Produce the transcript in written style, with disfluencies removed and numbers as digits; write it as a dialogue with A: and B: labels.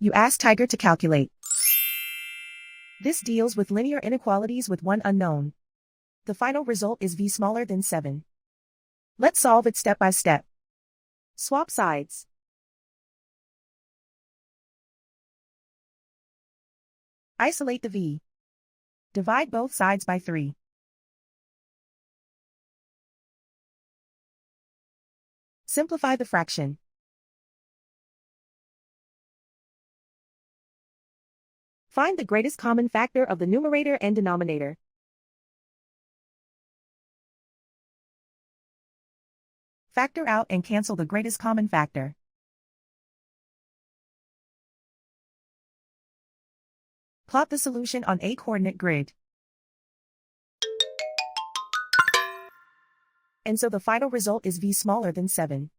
A: You ask Tiger to calculate. This deals with linear inequalities with one unknown. The final result is v smaller than 7. Let's solve it step by step. Swap sides. Isolate the v. Divide both sides by 3. Simplify the fraction. Find the greatest common factor of the numerator and denominator. Factor out and cancel the greatest common factor. Plot the solution on a coordinate grid. And so the final result is v smaller than 7.